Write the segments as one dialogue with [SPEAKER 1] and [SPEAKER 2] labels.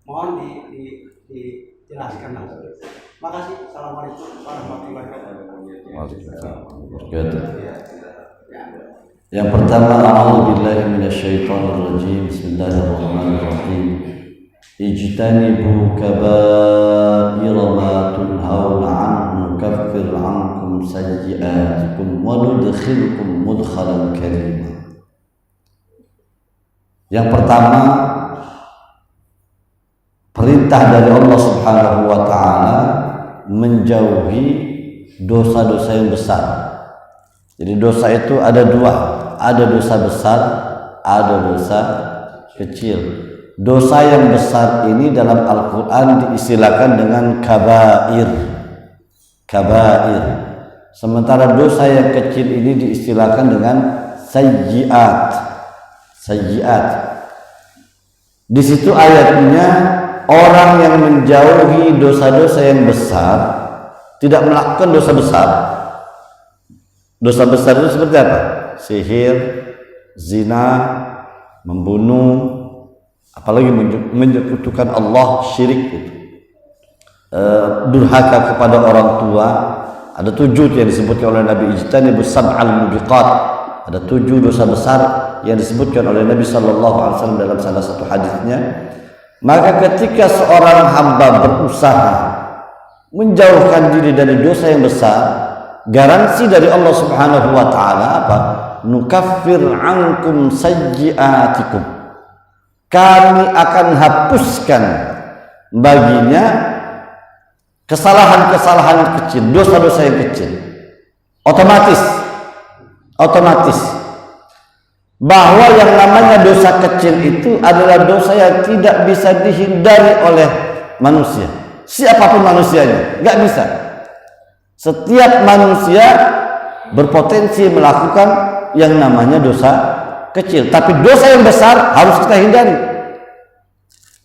[SPEAKER 1] Mohon dijelaskan langsung. Makasih. Assalamualaikum warahmatullahi wabarakatuh.
[SPEAKER 2] Yang pertama, a'udzubillahi minasyaitonirrajim. Bismillahirrahmanirrahim. Ijtanibu kaba'ira ma tunhauna 'anhu nukaffir 'ankum sayyi'atikum wa nudkhilkum mudkhalan karima. Yang pertama, perintah dari Allah Subhanahu wa taala menjauhi dosa-dosa yang besar. Jadi dosa itu ada dua, ada dosa besar, ada dosa kecil. Dosa yang besar ini dalam Al-Quran diistilahkan dengan kabair. Kabair. Sementara dosa yang kecil ini diistilahkan dengan sayyiat. Sayyiat. Di situ ayatnya, orang yang menjauhi dosa-dosa yang besar, tidak melakukan dosa besar. Dosa besar itu seperti apa? Sihir, zina, membunuh, apalagi menyekutukan Allah, syirik itu. Durhaka kepada orang tua. Ada 7 yang disebutkan oleh Nabi, ijtanibu sab'al mubiqat. Ada 7 dosa besar yang disebutkan oleh Nabi sallallahu alaihi wasallam dalam salah satu hadisnya. Maka ketika seorang hamba berusaha menjauhkan diri dari dosa yang besar, garansi dari Allah Subhanahu wa taala apa? Nukaffir ankum sayyi'atikum. Kami akan hapuskan baginya kesalahan-kesalahan kecil, dosa-dosa yang kecil. Otomatis bahwa yang namanya dosa kecil itu adalah dosa yang tidak bisa dihindari oleh manusia, siapapun manusianya, nggak bisa. Setiap manusia berpotensi melakukan yang namanya dosa kecil, tapi dosa yang besar harus kita hindari.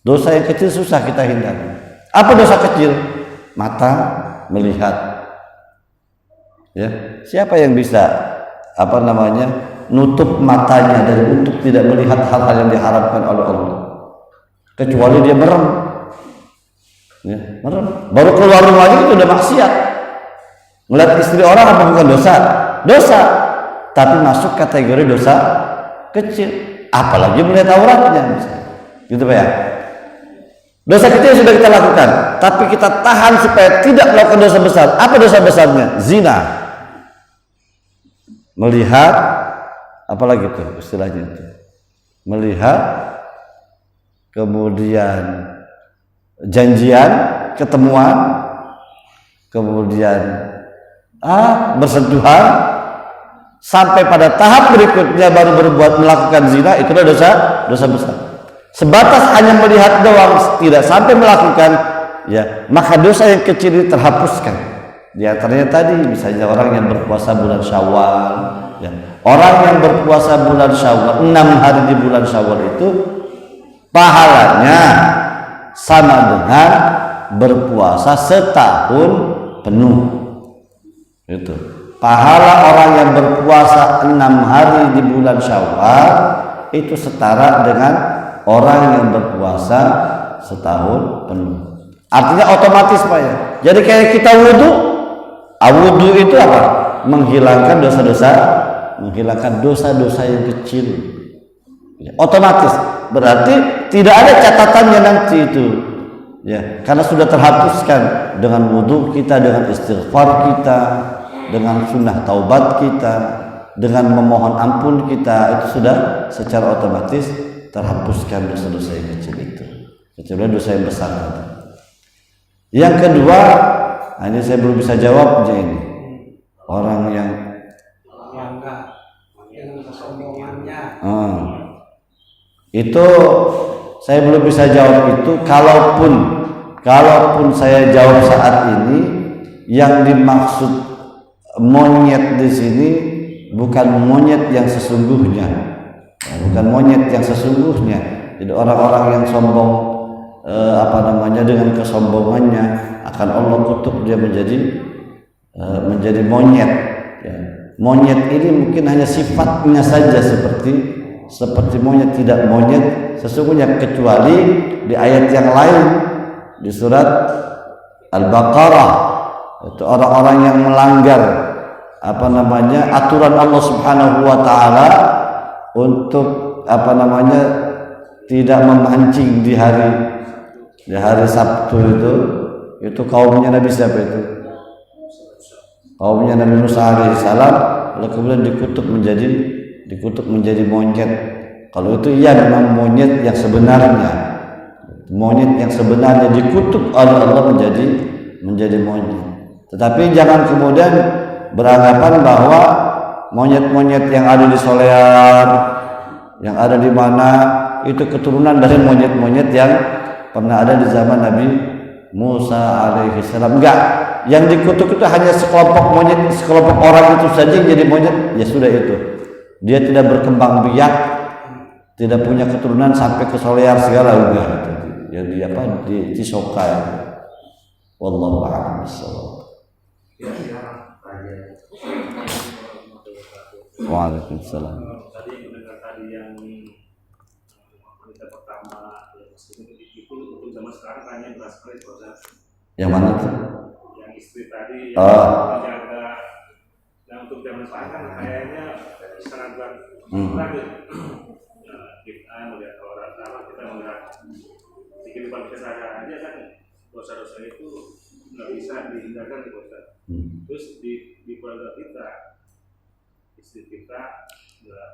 [SPEAKER 2] Dosa yang kecil susah kita hindari. Apa dosa kecil? Mata melihat. Ya, siapa yang bisa nutup matanya dari untuk tidak melihat hal-hal yang diharapkan oleh Allah, kecuali dia merem. Ya, merem. Baru keluar rumah aja itu udah maksiat. Melihat istri orang apa bukan dosa? Dosa, tapi masuk kategori dosa kecil. Apalagi melihat auratnya, gitu Pak ya. Dosa kecil sudah kita lakukan, tapi kita tahan supaya tidak melakukan dosa besar. Apa dosa besarnya? Zina. Melihat, apalagi itu istilahnya itu. Melihat, kemudian janjian, ketemuan, kemudian bersentuhan, sampai pada tahap berikutnya baru berbuat melakukan zina. Itulah dosa besar. Sebatas hanya melihat doang, tidak sampai melakukan, ya maka dosa yang kecil ini terhapuskan. Di antaranya tadi misalnya orang yang berpuasa bulan Syawal, ya. Orang yang berpuasa bulan Syawal 6 hari di bulan Syawal itu pahalanya sama dengan berpuasa setahun penuh. Itu pahala orang yang berpuasa 6 hari di bulan Syawal itu setara dengan orang yang berpuasa setahun penuh. Artinya otomatis Pak ya. Jadi kayak kita wudhu itu apa? Menghilangkan dosa-dosa yang kecil. Ya, otomatis. Berarti tidak ada catatannya nanti itu. Ya, karena sudah terhapuskan dengan wudhu kita, dengan istighfar kita, dengan sunnah taubat kita, dengan memohon ampun kita, itu sudah secara otomatis terhapuskan dosa-dosa yang kecil itu, kecuali dosa yang besar. Yang kedua, ini saya belum bisa jawab ini. Orang yang kesombongannya. Itu saya belum bisa jawab itu. Kalaupun saya jawab saat ini, yang dimaksud monyet di sini bukan monyet yang sesungguhnya. Bukan monyet yang sesungguhnya. Jadi orang-orang yang sombong dengan kesombongannya akan Allah kutuk dia menjadi monyet. Ya. Monyet ini mungkin hanya sifatnya saja seperti seperti monyet, tidak monyet sesungguhnya, kecuali di ayat yang lain di surat Al-Baqarah, itu orang-orang yang melanggar aturan Allah Subhanahu wa taala untuk tidak memancing di hari Sabtu. Itu kaumnya Nabi siapa itu? Kaumnya Nabi Musa alaihissalam, lalu kemudian dikutuk menjadi monyet. Kalau itu iya memang monyet yang sebenarnya dikutuk oleh Allah menjadi monyet. Tetapi jangan kemudian beranggapan bahwa monyet-monyet yang ada di Solear, yang ada di mana, itu keturunan dari monyet-monyet yang pernah ada di zaman Nabi Musa alaihissalam. Enggak, yang dikutuk itu hanya sekelompok monyet, sekelompok orang itu saja yang jadi monyet. Ya sudah, itu dia tidak berkembang biak, tidak punya keturunan sampai ke Solear segala, enggak. Yang di Cisoka ya. Wallahu a'lam bishawab. Waalaikumsalam.
[SPEAKER 3] Tadi mendengar yang wanita pertama itu untuk zaman sekarang hanya beras keris.
[SPEAKER 2] Yang mana tuh?
[SPEAKER 3] Yang istri tadi menjaga. Nah, untuk zaman sekarang kan kayaknya sangat berat. Kita melihat orang kita melihat di kehidupan keseharian aja kan dosa-dosa itu nggak bisa dihindarkan di kota. Terus di keluarga kita, istri kita nggak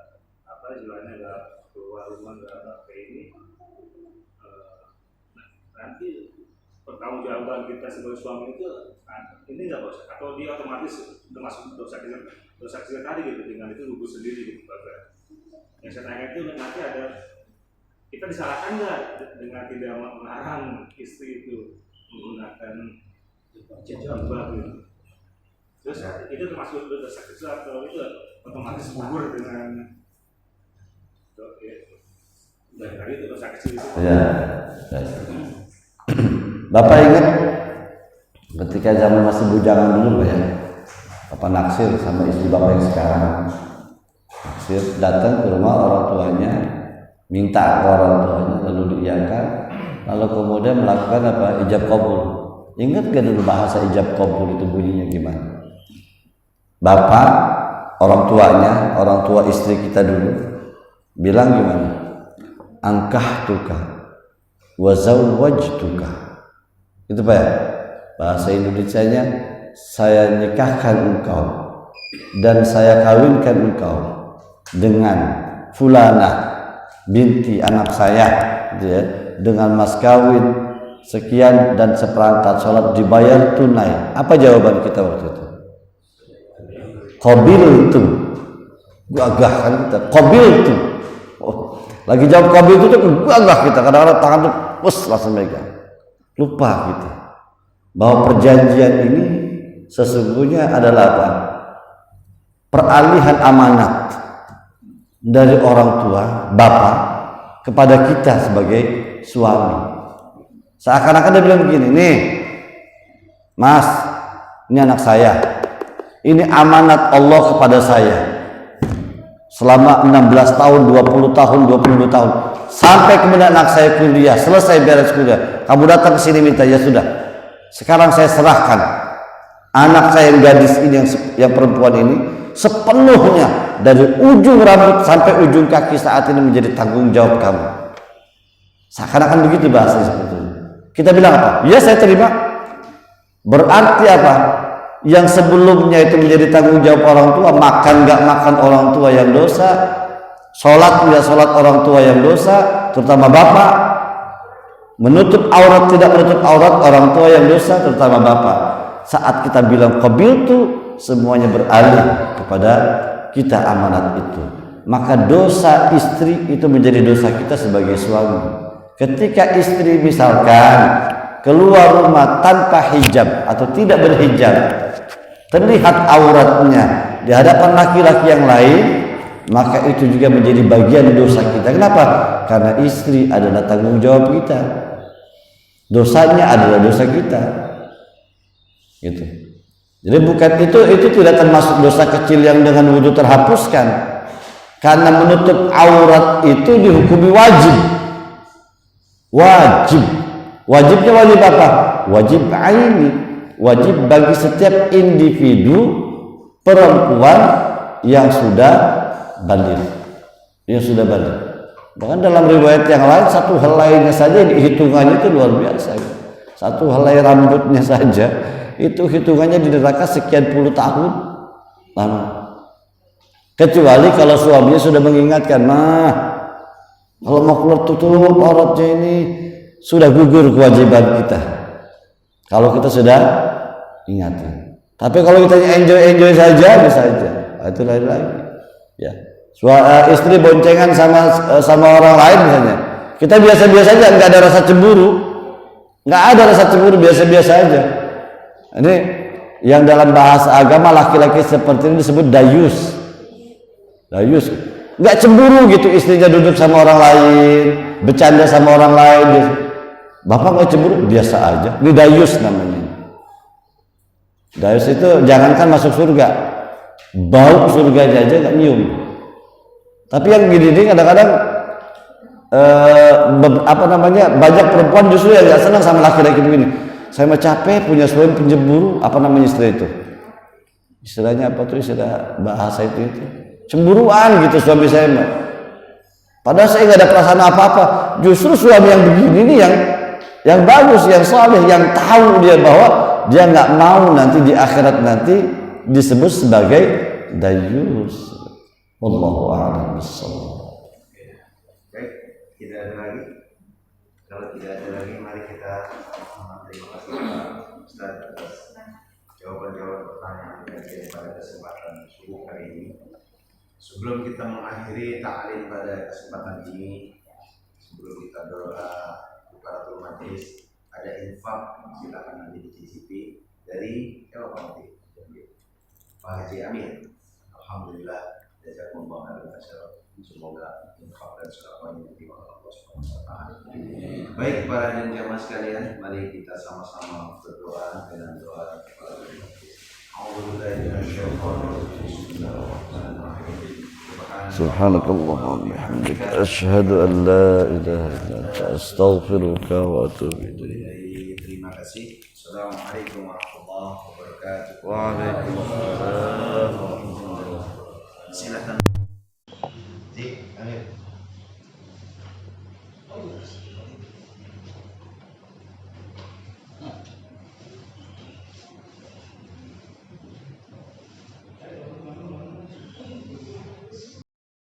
[SPEAKER 3] istilahnya nggak keluar rumah, nggak kayak ini, nanti pertanggungjawaban kita sebagai suami itu ini nggak dosa, atau dia otomatis termasuk dosa kecil tadi gitu, dengan itu gugur sendiri gitu. Yang saya tanya itu nanti ada kita disalahkan nggak dengan tidak melarang istri itu menggunakan jilbab gitu. Terus itu termasuk dosa kecil atau itu otomatis gugur dengan tadi itu dosa kecil itu?
[SPEAKER 2] Ya. Bapak ingat ketika zaman masih bujangan dulu ya, Bapak naksir sama istri Bapak yang sekarang. Naksir datang ke rumah orang tuanya, minta ke orang tuanya, lalu diiyakan, lalu kemudian melakukan ijab kabul. Ingat gak dulu bahasa ijab kabul itu bunyinya gimana? Bapak, orang tua istri kita dulu bilang gimana? Angkahtuka wa zawwajtuka. Itu Pak ya? Bahasa Indonesianya, saya nikahkan engkau dan saya kawinkan engkau dengan Fulana binti anak saya, dengan mas kawin sekian dan seperangkat sholat dibayar tunai. Apa jawaban kita waktu itu? Qabiltu. Gagah kan kita. Qabiltu. Lagi jawab qabiltu tuh gagah kita. Kadang-kadang tangan tuh langsung megang. Lupa kita bahwa perjanjian ini sesungguhnya adalah apa? Peralihan amanat dari orang tua, bapak, kepada kita sebagai suami. Seakan-akan dia bilang begini, nih mas, ini anak saya, ini amanat Allah kepada saya selama 16 tahun, 20 tahun, 22 tahun, sampai kemudian anak saya kuliah, selesai beres kuliah, kamu datang ke sini minta, ya sudah, sekarang saya serahkan anak saya yang gadis ini, yang perempuan ini, sepenuhnya dari ujung rambut sampai ujung kaki saat ini menjadi tanggung jawab kamu. Seakan-akan begitu bahasanya seperti itu. Kita bilang apa? Ya saya terima. Berarti apa? Yang sebelumnya itu menjadi tanggung jawab orang tua, makan nggak makan orang tua yang dosa, sholat nggak sholat orang tua yang dosa, terutama bapak, menutup aurat tidak menutup aurat orang tua yang dosa, terutama bapak. Saat kita bilang qabiltu, semuanya beralih kepada kita amanat itu. Maka dosa istri itu menjadi dosa kita sebagai suami. Ketika istri misalkan keluar rumah tanpa hijab atau tidak berhijab, terlihat auratnya di hadapan laki-laki yang lain, maka itu juga menjadi bagian dosa kita. Kenapa? Karena istri adalah tanggung jawab kita, dosanya adalah dosa kita, gitu. Jadi bukan itu tidak termasuk dosa kecil yang dengan wudhu terhapuskan. Karena menutup aurat itu dihukumi wajib. Wajibnya wajib apa? Wajib aini, wajib bagi setiap individu perempuan yang sudah balik. Bahkan dalam riwayat yang lain, satu helainya saja hitungannya itu luar biasa. Satu helai rambutnya saja itu hitungannya di neraka sekian puluh tahun lama. Kecuali kalau suaminya sudah mengingatkan, kalau mau keluar tutup auratnya, ini sudah gugur kewajiban kita. Kalau kita sudah ingatkan. Tapi kalau kita enjoy saja, bisa saja. Itu lain lagi. Ya. Istri boncengan sama orang lain misalnya. Kita biasa-biasa aja, nggak ada rasa cemburu. Biasa-biasa aja. Ini yang dalam bahasa agama laki-laki seperti ini disebut dayus. Nggak cemburu gitu, istrinya duduk sama orang lain, bercanda sama orang lain. Bapak nggak cemburu, biasa aja. Ini dayus namanya. Dayus itu jangankan masuk surga, bau surganya aja nggak nyium. Tapi yang gini kadang-kadang banyak perempuan justru yang nggak senang sama laki-laki begini. Saya mah capek punya suami pencemburu, istilah itu? Istilahnya apa tuh, istilah bahasa itu? Cemburuan gitu suami saya mah. Padahal saya nggak ada perasaan apa-apa. Justru suami yang begini nih yang bagus, yang saleh, yang tahu dia bahwa dia nggak mau nanti di akhirat nanti disebut sebagai dayus. Wallahu a'lam bishawab.
[SPEAKER 4] Baik, tidak ada lagi. Kalau tidak ada lagi, mari kita terima kasih Pak Ustaz atas jawaban-jawaban pertanyaan yang pada kesempatan subuh hari ini. Sebelum kita mengakhiri ta'lim pada kesempatan ini, sebelum kita doa bukaratul majlis, ada infak, silakan nanti dicicipi dari Pak Haji Amin. Alhamdulillah, jazakumullah khairan. Semoga infak dan sedekahnya diterima oleh Allah Subhanahu wa taala. Baik para jamaah sekalian, mari kita sama-sama berdoa dengan doa kepada Allah.
[SPEAKER 2] Subhanakallahumma bihamdika asyhadu an la ilaha illa anta astaghfiruka wa atubu ilaik.
[SPEAKER 4] Terima kasih. Assalamualaikum warahmatullahi wabarakatuh.
[SPEAKER 2] Waalaikumsalam warahmatullahi wabarakatuh.
[SPEAKER 4] Silakan. Amin.